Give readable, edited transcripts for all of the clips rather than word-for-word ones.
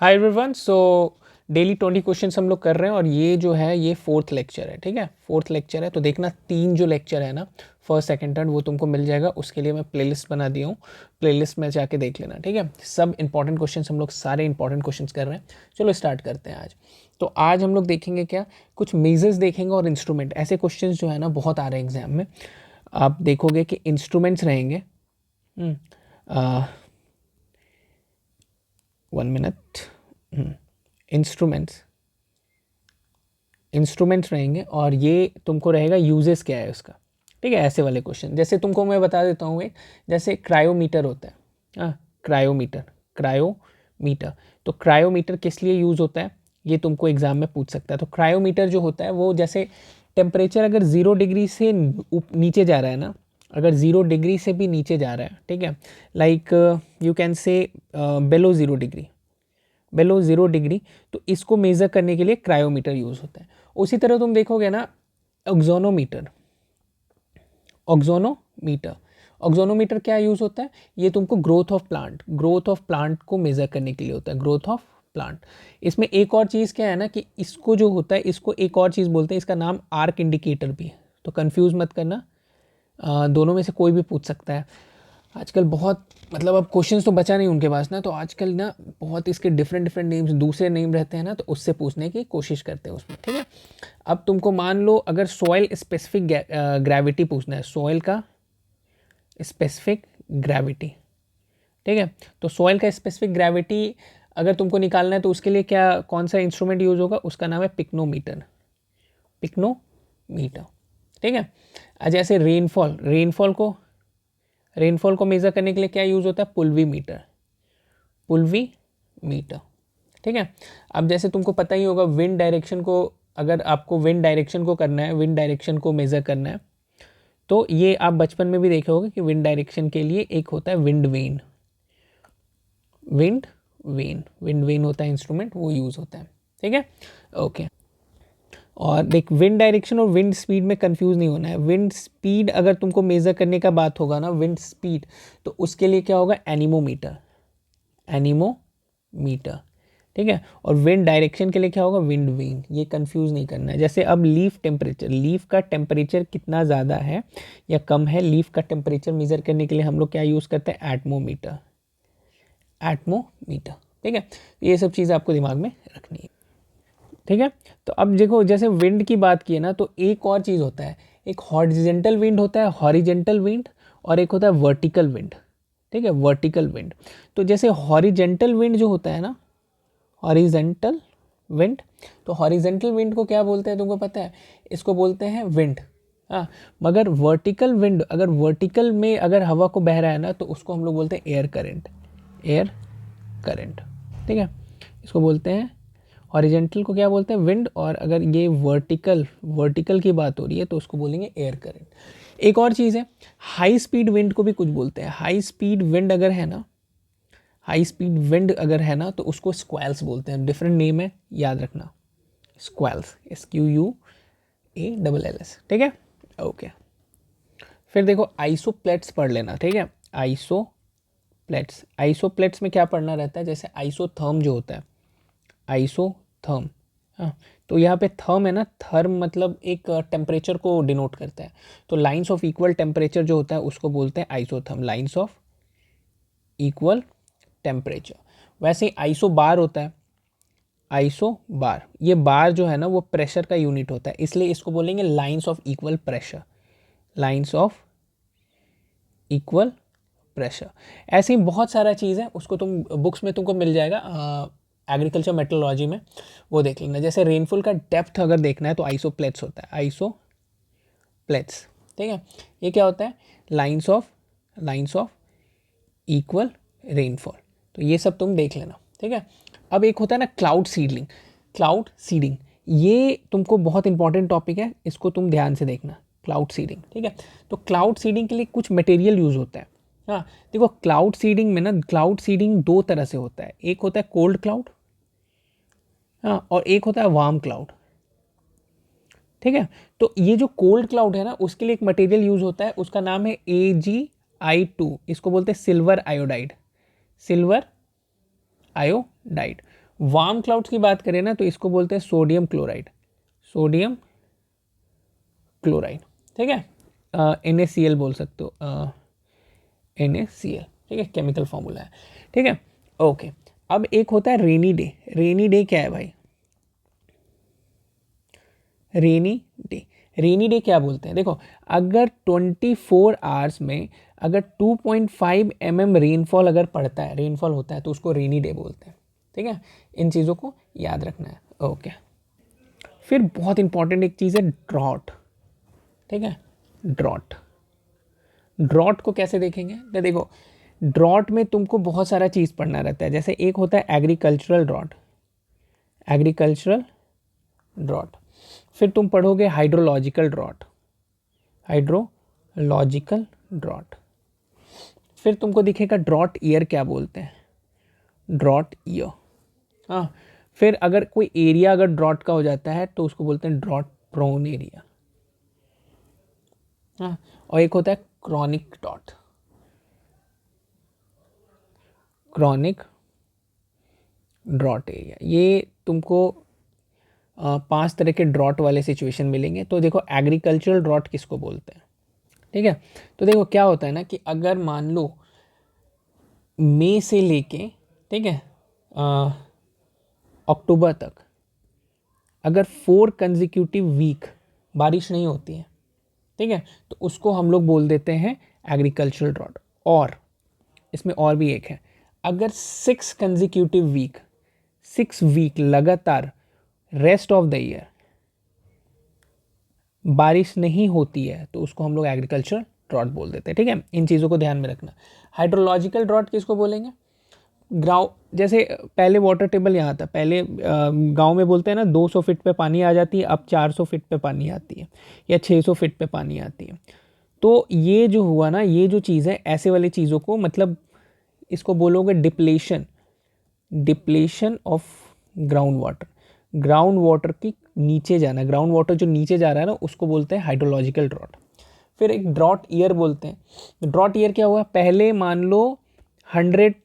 Hi everyone. So daily 20 questions हम लोग कर रहे हैं और ये जो है ये फोर्थ लेक्चर है। ठीक है, फोर्थ लेक्चर है तो देखना 3 जो लेक्चर है ना, फर्स्ट सेकंड थर्ड, वो तुमको मिल जाएगा। उसके लिए मैं प्लेलिस्ट बना दिया हूँ, प्लेलिस्ट में जाके देख लेना। ठीक है, सब इंपॉर्टेंट क्वेश्चंस हम लोग सारे इंपॉर्टेंट क्वेश्चंस कर रहे हैं। चलो स्टार्ट करते हैं आज। तो आज हम लोग देखेंगे क्या, कुछ मेजर्स देखेंगे और इंस्ट्रूमेंट। ऐसे क्वेश्चन जो है ना बहुत आ रहे हैं एग्जाम में। आप देखोगे कि इंस्ट्रूमेंट्स रहेंगे। 1 मिनट। इंस्ट्रूमेंट्स इंस्ट्रूमेंट्स रहेंगे और ये तुमको रहेगा यूजेस क्या है उसका। ठीक है, ऐसे वाले क्वेश्चन जैसे तुमको मैं बता देता हूँ एक, जैसे क्रायोमीटर होता है। हाँ, क्रायोमीटर, क्रायोमीटर। तो क्रायोमीटर किस लिए यूज़ होता है ये तुमको एग्जाम में पूछ सकता है। तो क्रायोमीटर जो होता है वो जैसे टेम्परेचर अगर 0 डिग्री से नीचे जा रहा है ना, अगर 0 डिग्री से भी नीचे जा रहा है, ठीक है, like you can say bellow 0 degree, bellow 0 degree, तो इसको मेज़र करने के लिए क्रायोमीटर यूज़ होता है। उसी तरह तुम देखोगे ना ऑक्सोनोमीटर, ऑक्सोनोमीटर, ऑक्सोनोमीटर क्या यूज़ होता है, ये तुमको ग्रोथ ऑफ प्लांट को मेज़र करने के लिए होता है, ग्रोथ ऑफ प्लांट। इसमें एक और चीज़ क्या है ना कि इसको जो होता है इसको एक और चीज़ बोलते हैं, इसका नाम आर्क इंडिकेटर भी है। तो कंफ्यूज मत करना, दोनों में से कोई भी पूछ सकता है। आजकल बहुत मतलब अब क्वेश्चंस तो बचा नहीं उनके पास ना, तो आजकल ना बहुत इसके डिफरेंट डिफरेंट नेम्स, दूसरे नेम रहते हैं ना, तो उससे पूछने की कोशिश करते हैं उसमें। ठीक है, अब तुमको मान लो अगर सॉइल स्पेसिफिक ग्रेविटी पूछना है, सॉइल का स्पेसिफिक ग्रेविटी। ठीक है, तो सॉइल का स्पेसिफिक ग्रेविटी अगर तुमको निकालना है तो उसके लिए क्या, कौन सा इंस्ट्रूमेंट यूज होगा, उसका नाम है पिक्नोमीटर, पिक्नोमीटर। ठीक है, जैसे रेनफॉल को मेज़र करने के लिए क्या यूज़ होता है, पुल्वीमीटर, पुल्वीमीटर। ठीक है, अब जैसे तुमको पता ही होगा विंड डायरेक्शन को, अगर आपको विंड डायरेक्शन को करना है, विंड डायरेक्शन को मेज़र करना है, तो ये आप बचपन में भी देखे होगे कि विंड डायरेक्शन के लिए एक होता है विंड वेन, विंड वेन होता है इंस्ट्रूमेंट, वो यूज़ होता है। ठीक है, ओके। और देख, विंड डायरेक्शन और विंड स्पीड में कंफ्यूज नहीं होना है। विंड स्पीड अगर तुमको मेज़र करने का बात होगा ना, विंड स्पीड, तो उसके लिए क्या होगा, एनीमोमीटर, एनीमोमीटर। ठीक है, और विंड डायरेक्शन के लिए क्या होगा, विंड वेन। ये कंफ्यूज नहीं करना है। जैसे अब लीफ टेम्परेचर, लीफ का टेम्परेचर कितना ज़्यादा है या कम है, लीफ का टेम्परेचर मेज़र करने के लिए हम लोग क्या यूज़ करते हैं, एटमोमीटर, एटमोमीटर। ठीक है, ये सब चीज़ें आपको दिमाग में रखनी है। ठीक है, तो अब देखो जैसे विंड की बात की है ना, तो एक और चीज़ होता है, एक हॉरिजेंटल विंड होता है, हॉरिजेंटल विंड, और एक होता है वर्टिकल विंड। ठीक है, वर्टिकल विंड। तो जैसे हॉरिजेंटल विंड जो होता है ना, हॉरिजेंटल विंड, तो हॉरिजेंटल विंड को क्या बोलते हैं तुमको पता है, इसको बोलते हैं विंड। हाँ, मगर वर्टिकल विंड, अगर वर्टिकल में अगर हवा को बह रहा है ना, तो उसको हम लोग बोलते हैं एयर करेंट, एयर करेंट। ठीक है, इसको बोलते हैं, हॉरिजेंटल को क्या बोलते हैं, विंड, और अगर ये वर्टिकल, वर्टिकल की बात हो रही है तो उसको बोलेंगे एयर करंट। एक और चीज़ है, हाई स्पीड विंड को भी कुछ बोलते हैं। हाई स्पीड विंड अगर है ना, हाई स्पीड विंड अगर है ना, तो उसको स्क्वेल्स बोलते हैं। डिफरेंट नेम है, याद रखना, स्क्वेल्स, SQUALLS। ठीक है, ओके। फिर देखो आइसोप्लेट्स पढ़ लेना। ठीक है, आइसोप्लेट्स, आइसोप्लेट्स में क्या पढ़ना रहता है, जैसे आइसोथर्म जो होता है, आइसोथर्म। हाँ, तो यहाँ पे थर्म है ना, थर्म मतलब एक टेम्परेचर को डिनोट करता है। तो लाइंस ऑफ इक्वल टेम्परेचर जो होता है उसको बोलते हैं isotherm, lines of equal temperature. वैसे ही आइसो बार होता है, आइसो बार, ये बार जो है ना वो प्रेशर का यूनिट होता है, इसलिए इसको बोलेंगे lines of equal pressure, lines of equal pressure. ऐसे ही बहुत सारा चीज़ है, उसको तुम बुक्स में तुमको मिल जाएगा, एग्रीकल्चर मेट्रोलॉजी में, वो देख लेना। जैसे रेनफॉल का डेप्थ अगर देखना है तो आइसोप्लेट्स होता है, आइसोप्लेट्स। ठीक है, ये क्या होता है, लाइंस ऑफ इक्वल रेनफॉल। तो ये सब तुम देख लेना। ठीक है, अब एक होता है ना क्लाउड सीडलिंग, क्लाउड सीडिंग, ये तुमको बहुत इंपॉर्टेंट टॉपिक है, इसको तुम ध्यान से देखना, क्लाउड सीडिंग। ठीक है, तो क्लाउड सीडिंग के लिए कुछ मटेरियल यूज़ होता है। हाँ, देखो क्लाउड सीडिंग में ना, क्लाउड सीडिंग दो तरह से होता है, एक होता है कोल्ड क्लाउड, हाँ, और एक होता है वार्म क्लाउड। ठीक है, तो ये जो कोल्ड क्लाउड है ना, उसके लिए एक मटेरियल यूज होता है, उसका नाम है AgI2, इसको बोलते हैं silver iodide, silver iodide. Warm clouds की बात करें ना तो इसको बोलते हैं सोडियम क्लोराइड, सोडियम क्लोराइड, ठीक है, NaCl बोल सकते हो, NaCl, ठीक है, केमिकल फॉर्मूला है, ठीक है, ओके। अब एक होता है रेनी डे। रेनी डे क्या है भाई? रेनी डे, रेनी डे क्या बोलते हैं? देखो, अगर 24 आवर्स में अगर 2.5 mm रेनफॉल अगर पड़ता है, रेनफॉल होता है, तो उसको रेनी डे बोलते हैं, ठीक है। इन चीज़ों को याद रखना है, ओके। फिर बहुत इंपॉर्टेंट एक चीज़ है ड्रॉट, ठीक है, ड्रॉट। ड्रॉट को कैसे देखेंगे? तो देखो, ड्रॉट में तुमको बहुत सारा चीज़ पढ़ना रहता है। जैसे एक होता है एग्रीकल्चरल ड्रॉट, एग्रीकल्चरल ड्रॉट। फिर तुम पढ़ोगे हाइड्रोलॉजिकल ड्रॉट, हाइड्रोलॉजिकल ड्रॉट। फिर तुमको दिखेगा ड्रॉट ईयर क्या बोलते हैं, ड्रॉट ईयर, हाँ। फिर अगर कोई एरिया अगर ड्रॉट का हो जाता है तो उसको बोलते हैं ड्रॉट प्रोन एरिया, हाँ। और एक होता है chronic drought, chronic drought area. ये तुमको 5 तरह के ड्रॉट वाले सिचुएशन मिलेंगे। तो देखो, एग्रीकल्चरल ड्रॉट किसको बोलते हैं, ठीक है। तो देखो क्या होता है ना कि अगर मान लो मई से लेके, ठीक है, अक्टूबर तक अगर 4 कंजिक्यूटिव वीक बारिश नहीं होती है, ठीक है, तो उसको हम लोग बोल देते हैं एग्रीकल्चरल ड्रॉट। और इसमें और भी एक है, अगर 6 कंजिक्यूटिव वीक, 6 वीक लगातार रेस्ट ऑफ द ईयर बारिश नहीं होती है तो उसको हम लोग एग्रीकल्चरल ड्रॉट बोल देते हैं, ठीक है। इन चीज़ों को ध्यान में रखना। हाइड्रोलॉजिकल ड्रॉट किसको बोलेंगे? गाँव, जैसे पहले वाटर टेबल यहाँ था, पहले गांव में बोलते हैं ना 200 फीट पे पानी आ जाती है, अब 400 फीट पे पानी आती है या 600 फीट पे पानी आती है। तो ये जो हुआ ना, ये जो चीज़ है, ऐसे वाली चीज़ों को मतलब इसको बोलोगे depletion, depletion of ground water, ground water की नीचे जाना, ग्राउंड वाटर जो नीचे जा रहा है ना, उसको बोलते हैं हाइड्रोलॉजिकल ड्रॉट। फिर एक ड्रॉट ईयर बोलते हैं। ड्रॉट ईयर क्या हुआ? पहले मान लो 100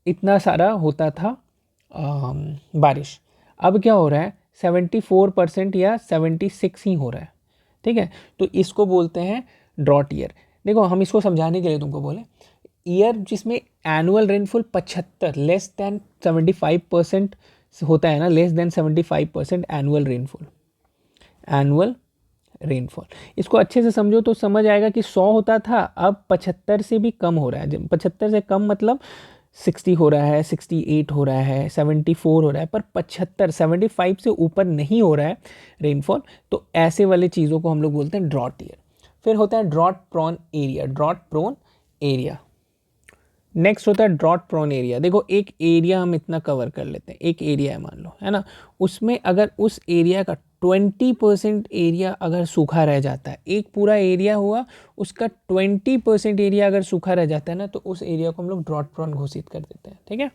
इतना सारा होता था बारिश, अब क्या हो रहा है 74% या 76 ही हो रहा है, ठीक है। तो इसको बोलते हैं ड्रॉट ईयर। देखो, हम इसको समझाने के लिए तुमको बोले ईयर जिसमें एनुअल रेनफॉल 75 लेस देन 75% होता है ना, less than 75% annual rainfall, annual rainfall. इसको अच्छे से समझो तो समझ आएगा कि 100 होता था, अब 75 से भी कम हो रहा है। 75 से कम मतलब 60 हो रहा है, 68 हो रहा है, 74 हो रहा है, पर 75 75 से ऊपर नहीं हो रहा है रेनफॉल। तो ऐसे वाले चीज़ों को हम लोग बोलते हैं ड्रॉट ईयर। फिर होता है drought prone area, drought prone area. Next होता है ड्रॉट प्रोन एरिया। देखो, एक एरिया हम इतना कवर कर लेते हैं, एक एरिया है मान लो, है ना, उसमें अगर उस एरिया का 20% एरिया अगर सूखा रह जाता है, एक पूरा एरिया हुआ, उसका 20% एरिया अगर सूखा रह जाता है ना, तो उस एरिया को हम लोग ड्रॉट प्रोन घोषित कर देते हैं, ठीक है।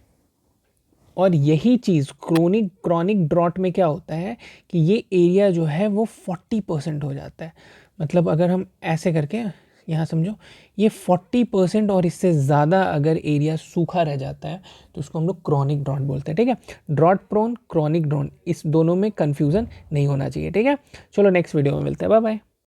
और यही चीज़ क्रॉनिक ड्रॉट में क्या होता है कि ये एरिया जो है वो 40% हो जाता है। मतलब अगर हम ऐसे करके यहाँ समझो, ये 40% और इससे ज़्यादा अगर एरिया सूखा रह जाता है तो उसको हम लोग क्रॉनिक ड्रॉट बोलते हैं, ठीक है। ड्रॉट प्रोन, क्रॉनिक ड्रॉट, इस दोनों में कन्फ्यूज़न नहीं होना चाहिए, ठीक है। चलो नेक्स्ट वीडियो में मिलते हैं, बाय बाय।